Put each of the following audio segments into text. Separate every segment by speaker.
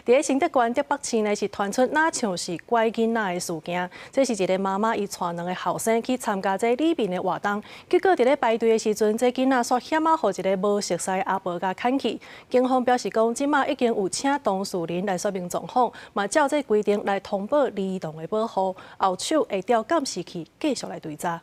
Speaker 1: 在新德县德北市呢是传出哪像是拐囡仔的事件。这是一个妈妈伊带2个后生去参加这里面的活动，结果在咧排队的时阵，这囡仔煞险啊，互一个无熟悉的阿婆甲牵去。警方表示讲，即马已经有请当事人来说明状况，嘛照这规定来通报儿童的保护，后手会调监视器继续来追查。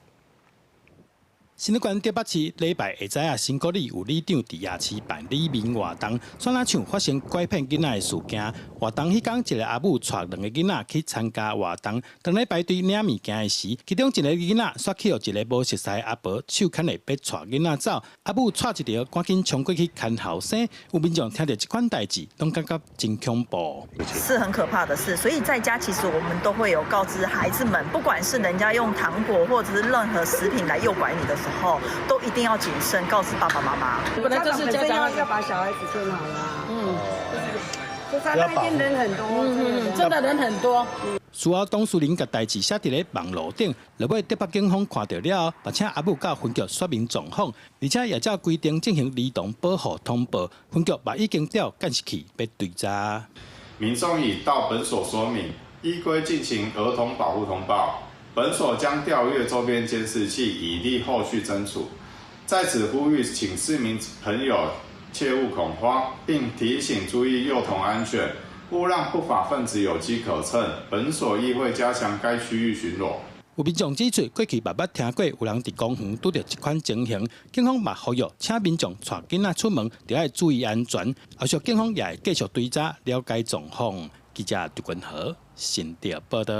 Speaker 2: 新德县德北市礼拜下早新国里有里长伫夜市办里民活动，算哪像发生拐骗囡仔的事件。活动迄天，一个阿母带2个囡仔去参加活动，当咧排队领物件的时，其中一个囡仔煞去互一个无熟悉的阿婆手牵咧要带囡仔走，阿母带一条赶紧冲过去牵后生。有民众听到这款代志，拢感觉真恐怖。
Speaker 3: 是很可怕的事，所以在家其实我们都会有告知孩子们，不管是人家用糖果或者是任何食品来诱拐你的时候，都一定要谨慎，告知爸爸妈妈。
Speaker 4: 本来就是家长
Speaker 5: 要把小孩子牵好啦。就在那边人很多，
Speaker 4: 真的人很多。
Speaker 2: 事后当事人甲代志写伫咧网络顶，落尾德北警方看到了，并且阿母到分局说明状况，而且也照规定进行儿童保护通报。分局嘛已经调监视器要追查。
Speaker 6: 民众已到本所说明，依规进行儿童保护通报。本所将调阅周边监视器，以利后续侦处。在此呼吁，请市民朋友切勿恐慌，并提醒注意幼童安全，勿让不法分子有机可乘。本所亦会加强该区域巡逻。
Speaker 2: 有民众指出，过去捌听过有人伫公园拄到这款情形，警方嘛呼吁，请民众带囡仔出门，就要注意安全。后续警方也会继续追查了解状况。记者杜君和新店报道。